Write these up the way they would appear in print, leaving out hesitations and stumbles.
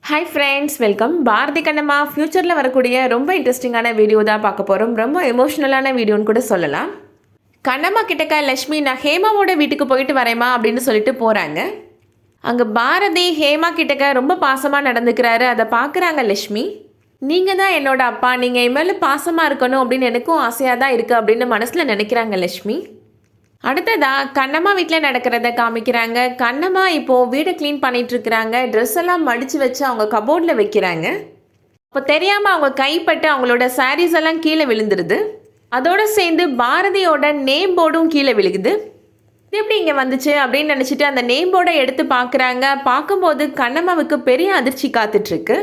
Hi friends, welcome. Bharathi Kannamma ஃப்யூச்சரில் வரக்கூடிய ரொம்ப இன்ட்ரெஸ்டிங்கான வீடியோ தான் பார்க்க போகிறோம். ரொம்ப எமோஷ்னலான வீடியோன்னு கூட சொல்லலாம். கண்ணம்மா கிட்டக்க லக்ஷ்மி, நான் ஹேமாவோட வீட்டுக்கு போயிட்டு வரேம்மா அப்படின்னு சொல்லிட்டு போகிறாங்க. அங்கே பாரதி ஹேமா கிட்டக்க ரொம்ப பாசமாக நடந்துக்கிறாரு. அதை பார்க்குறாங்க லக்ஷ்மி. நீங்கள் தான் என்னோட அப்பா, நீங்கள் என் மேலே பாசமாக இருக்கணும் அப்படின்னு எனக்கும் ஆசையாக தான் இருக்குது அப்படின்னு மனசில் நினைக்கிறாங்க லக்ஷ்மி. அடுத்ததா கண்ணம்மா வீட்டில் நடக்கிறத காமிக்கிறாங்க. கண்ணம்மா இப்போது வீடை க்ளீன் பண்ணிகிட்ருக்குறாங்க. ட்ரெஸ் எல்லாம் மடித்து வச்சு அவங்க கபோர்டில் வைக்கிறாங்க. இப்போ தெரியாமல் அவங்க கைப்பட்டு அவங்களோட சாரீஸ் எல்லாம் கீழே விழுந்துருது. அதோடு சேர்ந்து பாரதியோட நேம் போர்டும் கீழே விழுகுது. இது எப்படி இங்கே வந்துச்சு அப்படின்னு நினச்சிட்டு அந்த நேம் போர்டை எடுத்து பார்க்குறாங்க. பார்க்கும்போது கண்ணம்மாவுக்கு பெரிய அதிர்ச்சி காத்துட்ருக்கு.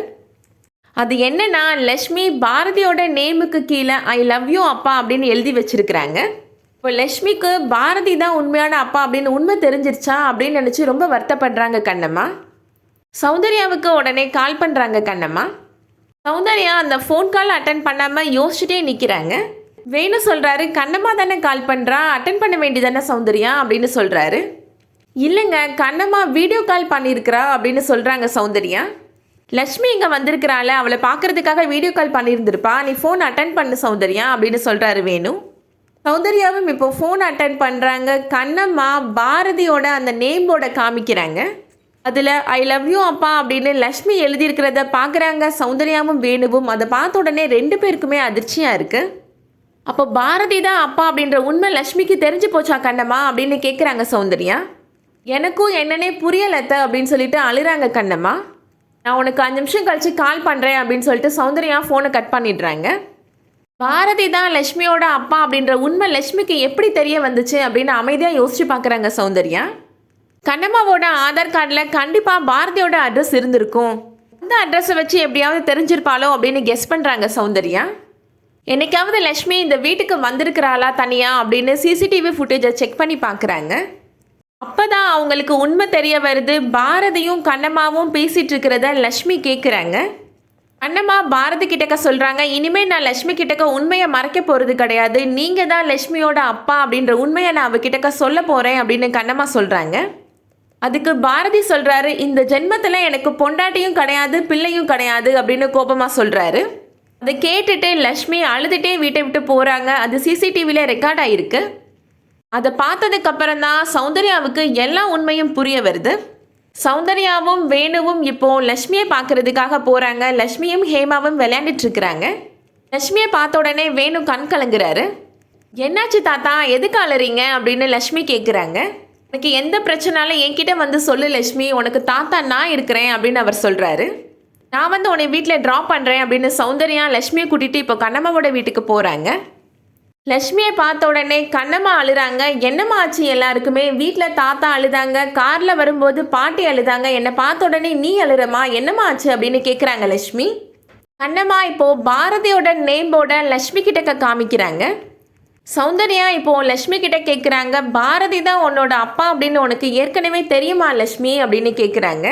அது என்னன்னா, லக்ஷ்மி பாரதியோட நேமுக்கு கீழே ஐ லவ் யூ அப்பா அப்படின்னு எழுதி வச்சுருக்குறாங்க. இப்போ லக்ஷ்மிக்கு பாரதி தான் உண்மையான அப்பா அப்படின்னு உண்மை தெரிஞ்சிருச்சா அப்படின்னு நினச்சி ரொம்ப வருத்தப்படுறாங்க கண்ணம்மா. சௌந்தர்யாவுக்கு உடனே கால் பண்ணுறாங்க கண்ணம்மா. சௌந்தர்யா அந்த ஃபோன் கால் அட்டன் பண்ணாமல் யோசிச்சுட்டே நிற்கிறாங்க. வேணு சொல்கிறாரு, கண்ணம்மா தானே கால் பண்ணுறா, அட்டன் பண்ண வேண்டியதானே சௌந்தர்யா அப்படின்னு சொல்கிறாரு. இல்லைங்க, கண்ணம்மா வீடியோ கால் பண்ணியிருக்கிறா அப்படின்னு சொல்கிறாங்க சௌந்தர்யா. லக்ஷ்மி இங்கே வந்திருக்கிறாள், அவளை பார்க்குறதுக்காக வீடியோ கால் பண்ணியிருந்திருப்பா, நீ ஃபோன் அட்டன் பண்ணு சௌந்தர்யா அப்படின்னு சொல்கிறாரு வேணு. சௌந்தர்யாவும் இப்போ ஃபோன் அட்டன் பண்ணுறாங்க. கண்ணம்மா பாரதியோட அந்த நேம் போர்டை காமிக்கிறாங்க. அதில் ஐ லவ் யூ அப்பா அப்படின்னு லக்ஷ்மி எழுதியிருக்கிறத பார்க்குறாங்க சௌந்தர்யாவும் வேணுவும். அதை பார்த்த உடனே ரெண்டு பேருக்குமே அதிர்ச்சியாக இருக்குது. அப்போ பாரதி தான் அப்பா அப்படின்ற உண்மை லக்ஷ்மிக்கு தெரிஞ்சு போச்சா கண்ணம்மா அப்படின்னு கேட்குறாங்க சௌந்தர்யா. எனக்கும் என்னன்னே புரியலத்த அப்படின்னு சொல்லிட்டு அழுறாங்க கண்ணம்மா. நான் உனக்கு 5 நிமிஷம் கழித்து கால் பண்ணுறேன் அப்படின்னு சொல்லிட்டு சௌந்தர்யா ஃபோனை கட் பண்ணிடுறாங்க. பாரதி தான் லக்ஷ்மியோட அப்பா அப்படின்ற உண்மை லக்ஷ்மிக்கு எப்படி தெரிய வந்துச்சு அப்படின்னு அமைதியாக யோசிச்சு பார்க்குறாங்க சௌந்தர்யா. கண்ணம்மாவோட ஆதார் கார்டில் கண்டிப்பாக பாரதியோட அட்ரஸ் இருந்திருக்கும். அந்த அட்ரஸை வச்சு எப்படியாவது தெரிஞ்சிருப்பாளோ அப்படின்னு கெஸ் பண்ணுறாங்க சௌந்தர்யா. என்னைக்காவது லக்ஷ்மி இந்த வீட்டுக்கு வந்திருக்கிறாளா தனியாக அப்படின்னு சிசிடிவி ஃபுட்டேஜை செக் பண்ணி பார்க்குறாங்க. அப்போ தான் அவங்களுக்கு உண்மை தெரிய வருது. பாரதியும் கண்ணம்மாவும் பேசிகிட்டு இருக்கிறத லக்ஷ்மி கேட்குறாங்க. கண்ணம்மா பாரதி கிட்டக்க சொல்கிறாங்க, இனிமேல் நான் லக்ஷ்மி கிட்டக்க உண்மையை மறைக்க போகிறது கிடையாது, நீங்கள் தான் லக்ஷ்மியோட அப்பா அப்படின்ற உண்மையை நான் அவகிட்டக்க சொல்ல போகிறேன் அப்படின்னு கண்ணம்மா சொல்கிறாங்க. அதுக்கு பாரதி சொல்கிறாரு, இந்த ஜென்மத்தில் எனக்கு பொண்டாட்டியும் கிடையாது பிள்ளையும் கிடையாது அப்படின்னு கோபமாக சொல்கிறாரு. அதை கேட்டுட்டு லக்ஷ்மி அழுதுகிட்டே வீட்டை விட்டு போகிறாங்க. அது சிசிடிவியில் ரெக்கார்ட் ஆகிருக்கு. அதை பார்த்ததுக்கப்புறம் தான் சௌந்தர்யாவுக்கு எல்லா உண்மையும் புரிய வருது. சௌந்தர்யாவும் வேணுவும் இப்போது லக்ஷ்மியை பார்க்குறதுக்காக போகிறாங்க. லக்ஷ்மியும் ஹேமாவும் விளையாண்டுட்டுருக்குறாங்க. லக்ஷ்மியை பார்த்த உடனே வேணு கண் கலங்குறாரு. என்னாச்சு தாத்தா, எதுக்கு அழறீங்க அப்படின்னு லக்ஷ்மி கேட்குறாங்க. எனக்கு எந்த பிரச்சனாலும் என்கிட்ட வந்து சொல்லு லக்ஷ்மி, உனக்கு தாத்தா நான் இருக்கிறேன் அப்படின்னு அவர் சொல்கிறாரு. நான் வந்து உன்னை வீட்டில் ட்ராப் பண்ணுறேன் அப்படின்னு சௌந்தர்யா லக்ஷ்மியை கூட்டிகிட்டு இப்போ கண்ணம்மாவோட வீட்டுக்கு போகிறாங்க. லக்ஷ்மியை பார்த்த உடனே கண்ணம்மா அழுறாங்க. என்னம்மா ஆச்சு எல்லாருக்குமே? வீட்டில் தாத்தா அழுதாங்க, காரில் வரும்போது பாட்டி அழுதாங்க, என்னை பார்த்த உடனே நீ அழுறமா, என்னம்மா ஆச்சு அப்படின்னு கேட்குறாங்க லக்ஷ்மி. கண்ணம்மா இப்போது பாரதியோட நேம் போர்டை லக்ஷ்மி கிட்ட காமிக்கிறாங்க. சௌந்தர்யா இப்போது லக்ஷ்மி கிட்ட கேட்குறாங்க, பாரதி தான் உன்னோட அப்பா அப்படின்னு உனக்கு ஏற்கனவே தெரியுமா லக்ஷ்மி அப்படின்னு கேட்குறாங்க.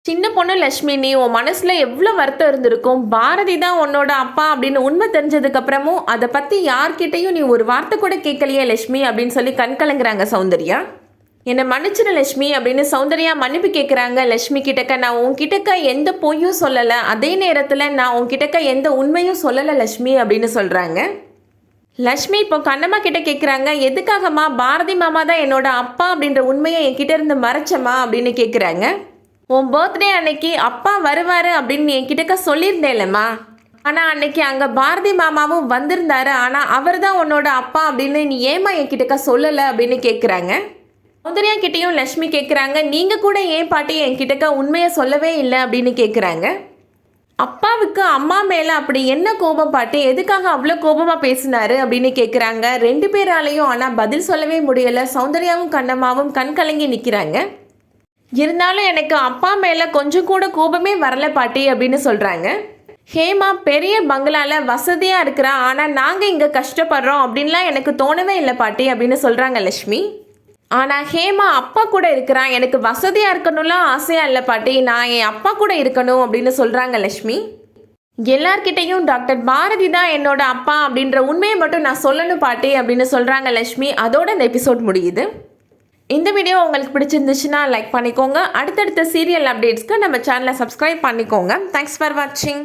சின்ன பொண்ணு லக்ஷ்மி, நீ உன் மனசில் எவ்வளோ வருத்தம் இருந்திருக்கும். பாரதி தான் உன்னோட அப்பா அப்படின்னு உண்மை தெரிஞ்சதுக்கப்புறமும் அதை பற்றி யார்கிட்டையும் நீ ஒரு வார்த்தை கூட கேட்கலையே லக்ஷ்மி அப்படின்னு சொல்லி கண் கலங்குறாங்க சௌந்தர்யா. என்னை மன்னிச்சிட லக்ஷ்மி அப்படின்னு சௌந்தர்யா மன்னிப்பு கேட்குறாங்க லக்ஷ்மி கிட்டக்க. நான் உன்கிட்டக்க எந்த பொய்யும் சொல்லலை, அதே நேரத்தில் நான் உன்கிட்டக்க எந்த உண்மையும் சொல்லலை லக்ஷ்மி அப்படின்னு சொல்கிறாங்க. லக்ஷ்மி இப்போ கண்ணம்மா கிட்ட கேட்குறாங்க, எதுக்காகம்மா பாரதி மாமா தான் என்னோட அப்பா அப்படின்ற உண்மையை என்கிட்ட இருந்து மறைச்சம்மா அப்படின்னு கேட்குறாங்க. உன் பர்த்டே அன்னைக்கு அப்பா வருவார் அப்படின்னு என்கிட்டக்க சொல்லியிருந்தேன்லம்மா, ஆனால் அன்னைக்கு அங்கே பாரதி மாமாவும் வந்திருந்தாரு, ஆனால் அவர் தான் உன்னோட அப்பா அப்படின்னு நீ ஏமா என்கிட்டக்க சொல்லலை அப்படின்னு கேட்குறாங்க. சௌந்தர்யா கிட்டேயும் லக்ஷ்மி கேட்குறாங்க, நீங்கள் கூட ஏன் பாட்டி என்கிட்டக்க உண்மையை சொல்லவே இல்லை அப்படின்னு கேட்குறாங்க. அப்பாவுக்கு அம்மா மேலே அப்படி என்ன கோபம் பாட்டி, எதுக்காக அவ்வளோ கோபமாக பேசினாரு அப்படின்னு கேட்குறாங்க. 2 பேராலையும் ஆனால் பதில் சொல்லவே முடியலை. சௌந்தர்யாவும் கண்ணம்மாவும் கண் கலங்கி நிற்கிறாங்க. இருந்தாலும் எனக்கு அப்பா மேலே கொஞ்சம் கூட கோபமே வரல பாட்டி அப்படின்னு சொல்கிறாங்க. ஹேமா பெரிய பங்களாவில் வசதியாக இருக்கிறா, ஆனால் நாங்கள் இங்கே கஷ்டப்படுறோம் அப்படின்லாம் எனக்கு தோணவே இல்லை பாட்டி அப்படின்னு சொல்கிறாங்க லக்ஷ்மி. ஆனால் ஹேமா அப்பா கூட இருக்கிறான், எனக்கு வசதியாக இருக்கணும்லாம் ஆசையாக இல்லை பாட்டி, நான் என் அப்பா கூட இருக்கணும் அப்படின்னு சொல்கிறாங்க லக்ஷ்மி. எல்லார்கிட்டையும் டாக்டர் பாரதி தான் என்னோட அப்பா அப்படின்ற உண்மையை மட்டும் நான் சொல்லணும் பாட்டி அப்படின்னு சொல்கிறாங்க லக்ஷ்மி. அதோட இந்த எபிசோட் முடியுது. இந்த வீடியோ உங்களுக்கு பிடிச்சிருந்துச்சுன்னா லைக் பண்ணிக்கோங்க. அடுத்தடுத்த சீரியல் அப்டேட்ஸ்க்கு நம்ம சேனலை சப்ஸ்கிரைப் பண்ணிக்கோங்க. தேங்க்ஸ் ஃபார் வாட்சிங்.